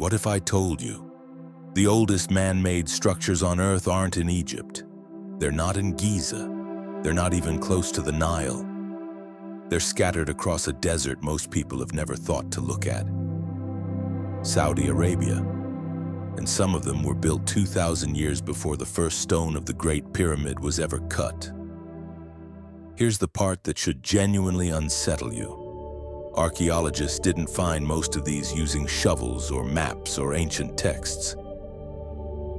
What if I told you the oldest man-made structures on Earth aren't in Egypt? They're not in Giza. They're not even close to the Nile. They're scattered across a desert most people have never thought to look at. Saudi Arabia. And some of them were built 2,000 years before the first stone of the Great Pyramid was ever cut. Here's the part that should genuinely unsettle you. Archaeologists didn't find most of these using shovels or maps or ancient texts.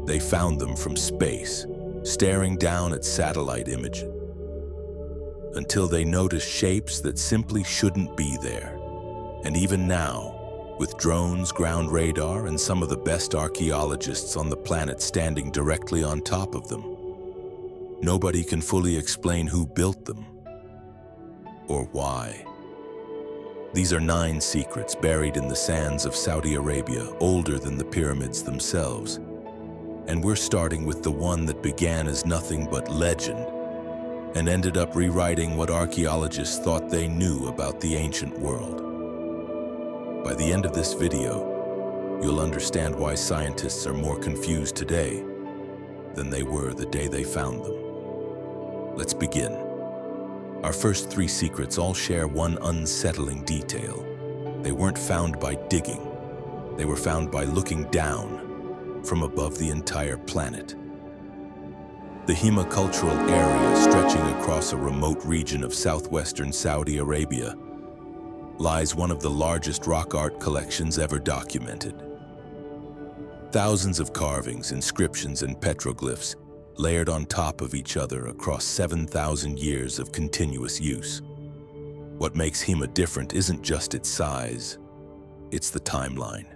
They found them from space, staring down at satellite images, until they noticed shapes that simply shouldn't be there. And even now, with drones, ground radar, and some of the best archaeologists on the planet standing directly on top of them, nobody can fully explain who built them or why. These are 9 secrets buried in the sands of Saudi Arabia, older than the pyramids themselves. And we're starting with the one that began as nothing but legend and ended up rewriting what archaeologists thought they knew about the ancient world. By the end of this video, you'll understand why scientists are more confused today than they were the day they found them. Let's begin. Our first 3 secrets all share one unsettling detail. They weren't found by digging. They were found by looking down from above the entire planet. The Hima Cultural Area, stretching across a remote region of southwestern Saudi Arabia, lies one of the largest rock art collections ever documented. Thousands of carvings, inscriptions, and petroglyphs layered on top of each other across 7,000 years of continuous use. What makes Hima different isn't just its size, it's the timeline.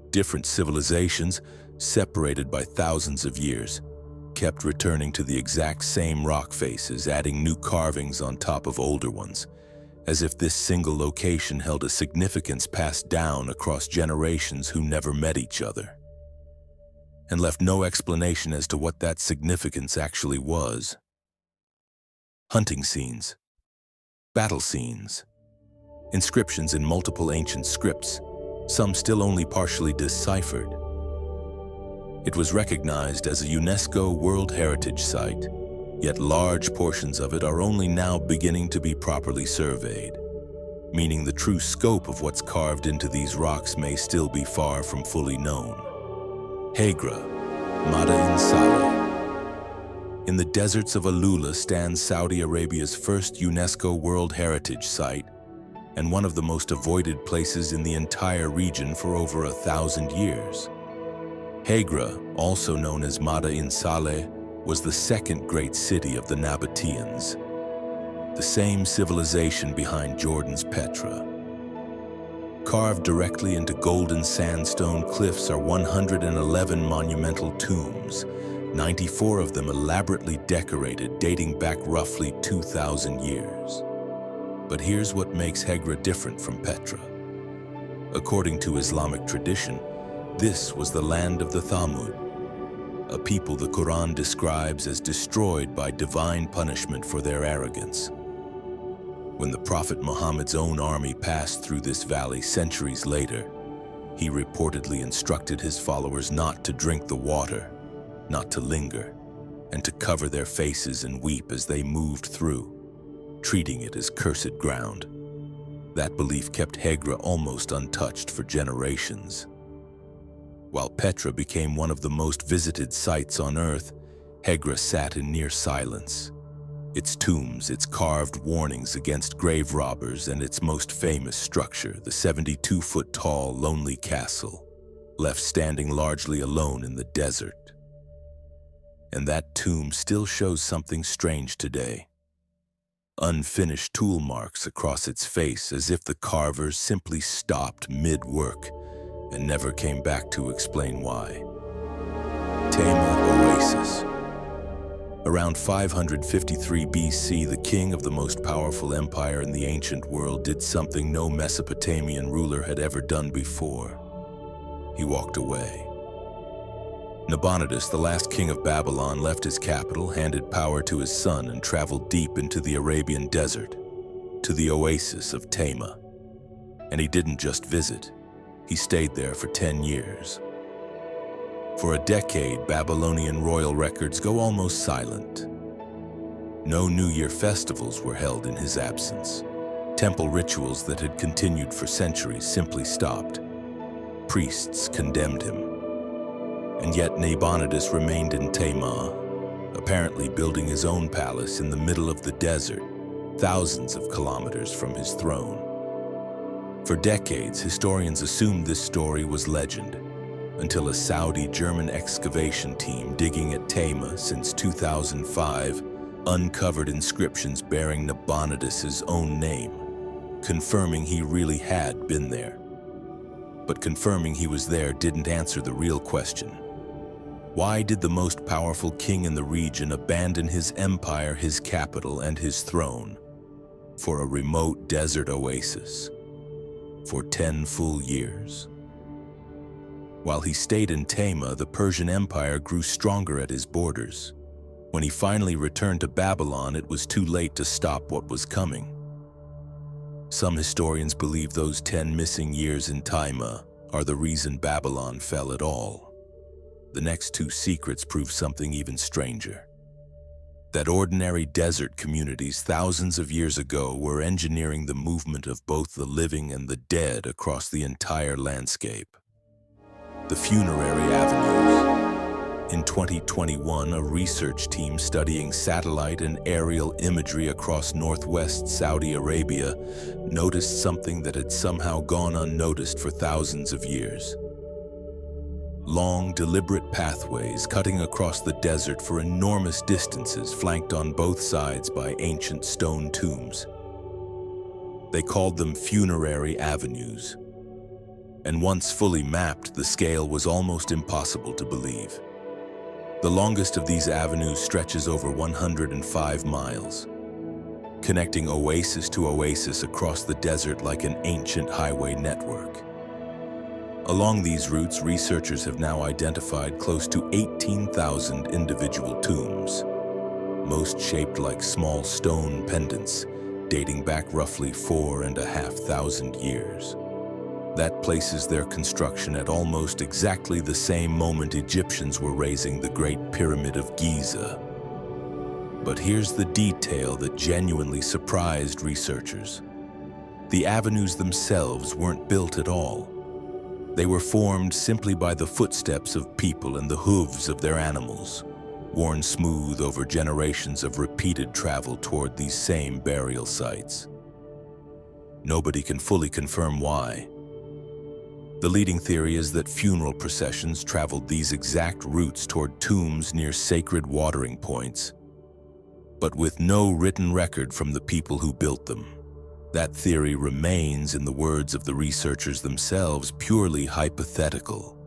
Different civilizations, separated by thousands of years, kept returning to the exact same rock faces, adding new carvings on top of older ones, as if this single location held a significance passed down across generations who never met each other, and left no explanation as to what that significance actually was. Hunting scenes, battle scenes, inscriptions in multiple ancient scripts, some still only partially deciphered. It was recognized as a UNESCO World Heritage Site, yet large portions of it are only now beginning to be properly surveyed, meaning the true scope of what's carved into these rocks may still be far from fully known. Hegra, Mada'in Saleh. In the deserts of Alula stands Saudi Arabia's first UNESCO World Heritage Site and one of the most avoided places in the entire region for over 1,000 years. Hegra, also known as Mada'in Saleh, was the second great city of the Nabateans, the same civilization behind Jordan's Petra. Carved directly into golden sandstone cliffs are 111 monumental tombs, 94 of them elaborately decorated, dating back roughly 2,000 years. But here's what makes Hegra different from Petra. According to Islamic tradition, this was the land of the Thamud, a people the Quran describes as destroyed by divine punishment for their arrogance. When the Prophet Muhammad's own army passed through this valley centuries later, he reportedly instructed his followers not to drink the water, not to linger, and to cover their faces and weep as they moved through, treating it as cursed ground. That belief kept Hegra almost untouched for generations. While Petra became one of the most visited sites on Earth, Hegra sat in near silence. Its tombs, its carved warnings against grave robbers, and its most famous structure, the 72-foot-tall lonely castle, left standing largely alone in the desert. And that tomb still shows something strange today. Unfinished tool marks across its face, as if the carvers simply stopped mid-work and never came back to explain why. Tayma Oasis. Around 553 BC, the king of the most powerful empire in the ancient world did something no Mesopotamian ruler had ever done before. He walked away. Nabonidus, the last king of Babylon, left his capital, handed power to his son, and traveled deep into the Arabian desert, to the oasis of Tayma. And he didn't just visit. He stayed there for 10 years. For a decade, Babylonian royal records go almost silent. No New Year festivals were held in his absence. Temple rituals that had continued for centuries simply stopped. Priests condemned him. And yet Nabonidus remained in Tayma, apparently building his own palace in the middle of the desert, thousands of kilometers from his throne. For decades, historians assumed this story was legend, until a Saudi-German excavation team digging at Tayma since 2005 uncovered inscriptions bearing Nabonidus' own name, confirming he really had been there. But confirming he was there didn't answer the real question. Why did the most powerful king in the region abandon his empire, his capital, and his throne for a remote desert oasis for 10 full years? While he stayed in Tayma, the Persian Empire grew stronger at his borders. When he finally returned to Babylon, it was too late to stop what was coming. Some historians believe those 10 missing years in Tayma are the reason Babylon fell at all. The next two secrets prove something even stranger. That ordinary desert communities thousands of years ago were engineering the movement of both the living and the dead across the entire landscape. The Funerary Avenues. In 2021, a research team studying satellite and aerial imagery across northwest Saudi Arabia noticed something that had somehow gone unnoticed for thousands of years. Long, deliberate pathways cutting across the desert for enormous distances, flanked on both sides by ancient stone tombs. They called them Funerary Avenues. And once fully mapped, the scale was almost impossible to believe. The longest of these avenues stretches over 105 miles, connecting oasis to oasis across the desert like an ancient highway network. Along these routes, researchers have now identified close to 18,000 individual tombs, most shaped like small stone pendants, dating back roughly 4,500 years. That places their construction at almost exactly the same moment Egyptians were raising the Great Pyramid of Giza. But here's the detail that genuinely surprised researchers. The avenues themselves weren't built at all. They were formed simply by the footsteps of people and the hooves of their animals, worn smooth over generations of repeated travel toward these same burial sites. Nobody can fully confirm why. The leading theory is that funeral processions traveled these exact routes toward tombs near sacred watering points, but with no written record from the people who built them. That theory remains, in the words of the researchers themselves, purely hypothetical.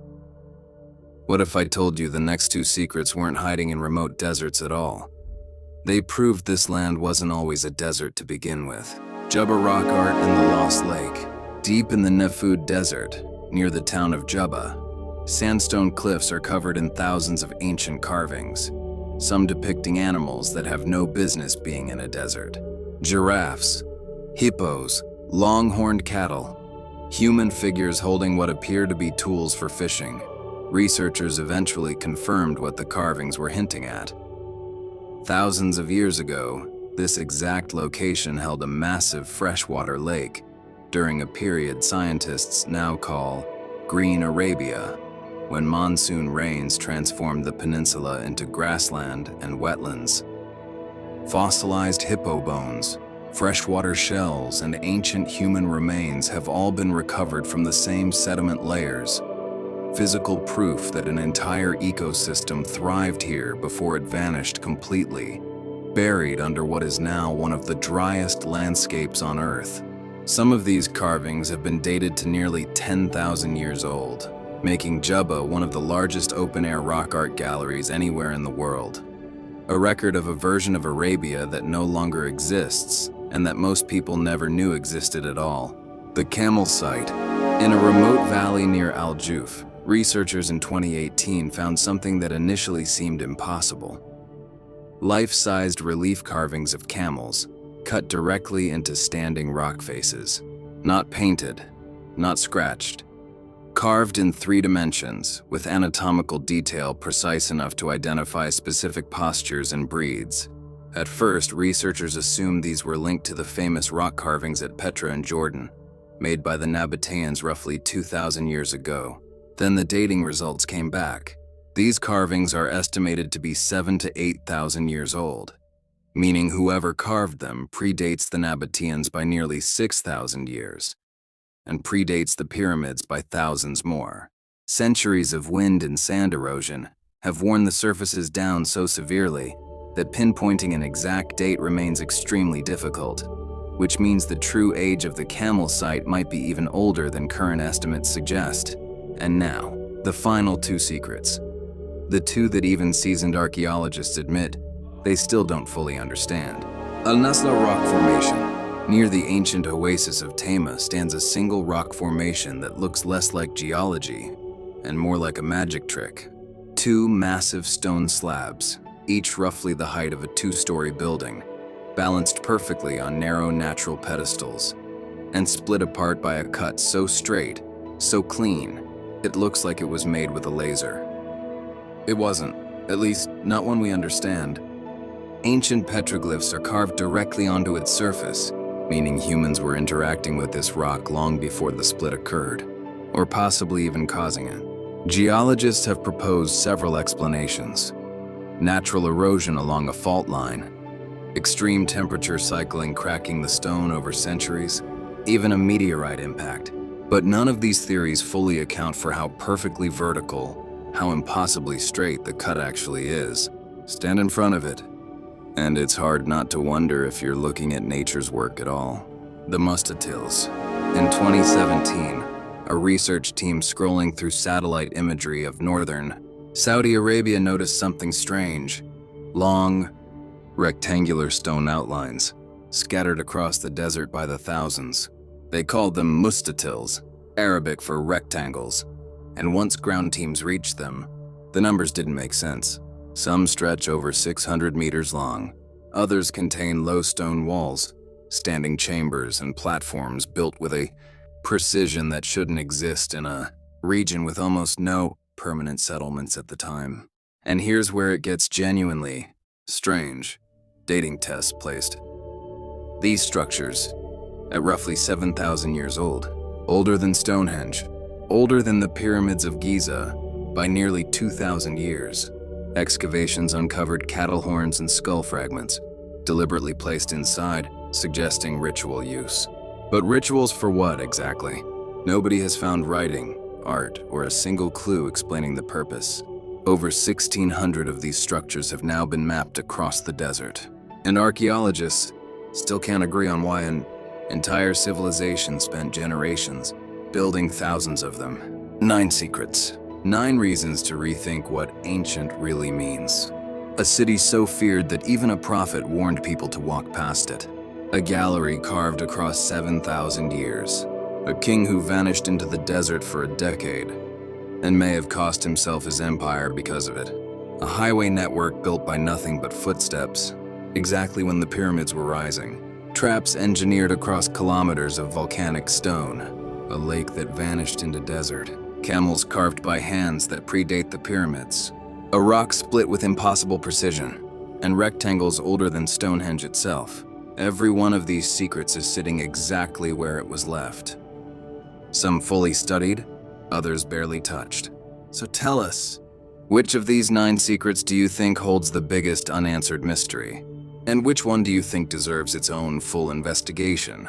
What if I told you the next two secrets weren't hiding in remote deserts at all? They proved this land wasn't always a desert to begin with. Jubba rock art in the Lost Lake, deep in the Nefud Desert, near the town of Jubba. Sandstone cliffs are covered in thousands of ancient carvings, some depicting animals that have no business being in a desert. Giraffes, hippos, long-horned cattle, human figures holding what appear to be tools for fishing. Researchers eventually confirmed what the carvings were hinting at. Thousands of years ago, this exact location held a massive freshwater lake during a period scientists now call Green Arabia, when monsoon rains transformed the peninsula into grassland and wetlands. Fossilized hippo bones, freshwater shells, and ancient human remains have all been recovered from the same sediment layers, physical proof that an entire ecosystem thrived here before it vanished completely, buried under what is now one of the driest landscapes on Earth. Some of these carvings have been dated to nearly 10,000 years old, making Jubba one of the largest open-air rock art galleries anywhere in the world. A record of a version of Arabia that no longer exists, and that most people never knew existed at all. The Camel Site. In a remote valley near Al Juf, researchers in 2018 found something that initially seemed impossible. Life-sized relief carvings of camels, cut directly into standing rock faces. Not painted, not scratched, carved in 3 dimensions, with anatomical detail precise enough to identify specific postures and breeds. At first, researchers assumed these were linked to the famous rock carvings at Petra in Jordan, made by the Nabateans roughly 2,000 years ago. Then the dating results came back. These carvings are estimated to be 7,000 to 8,000 years old, meaning whoever carved them predates the Nabateans by nearly 6,000 years, and predates the pyramids by thousands more. Centuries of wind and sand erosion have worn the surfaces down so severely that pinpointing an exact date remains extremely difficult, which means the true age of the camel site might be even older than current estimates suggest. And now, the final 2 secrets. The 2 that even seasoned archaeologists admit they still don't fully understand. Alnasa rock formation. Near the ancient oasis of Tayma stands a single rock formation that looks less like geology and more like a magic trick. 2 massive stone slabs, each roughly the height of a 2-story building, balanced perfectly on narrow natural pedestals, and split apart by a cut so straight, so clean, it looks like it was made with a laser. It wasn't, at least not one we understand. Ancient petroglyphs are carved directly onto its surface, meaning humans were interacting with this rock long before the split occurred, or possibly even causing it. Geologists have proposed several explanations. Natural erosion along a fault line, extreme temperature cycling cracking the stone over centuries, even a meteorite impact. But none of these theories fully account for how perfectly vertical, how impossibly straight the cut actually is. Stand in front of it, and it's hard not to wonder if you're looking at nature's work at all. The mustatils. In 2017, a research team scrolling through satellite imagery of northern Saudi Arabia noticed something strange. Long, rectangular stone outlines, scattered across the desert by the thousands. They called them mustatils, Arabic for rectangles, and once ground teams reached them, the numbers didn't make sense. Some stretch over 600 meters long, others contain low stone walls, standing chambers and platforms built with a precision that shouldn't exist in a region with almost no permanent settlements at the time. And here's where it gets genuinely strange. Dating tests placed these structures at roughly 7,000 years old, older than Stonehenge, older than the pyramids of Giza by nearly 2,000 years. Excavations uncovered cattle horns and skull fragments, deliberately placed inside, suggesting ritual use. But rituals for what exactly? Nobody has found writing, art, or a single clue explaining the purpose. Over 1,600 of these structures have now been mapped across the desert, and archaeologists still can't agree on why an entire civilization spent generations building thousands of them. 9 secrets. 9 reasons to rethink what ancient really means. A city so feared that even a prophet warned people to walk past it. A gallery carved across 7,000 years. A king who vanished into the desert for a decade and may have cost himself his empire because of it. A highway network built by nothing but footsteps, exactly when the pyramids were rising. Traps engineered across kilometers of volcanic stone. A lake that vanished into desert. Camels carved by hands that predate the pyramids. A rock split with impossible precision, and rectangles older than Stonehenge itself. Every one of these secrets is sitting exactly where it was left. Some fully studied, others barely touched. So tell us, which of these 9 secrets do you think holds the biggest unanswered mystery? And which one do you think deserves its own full investigation?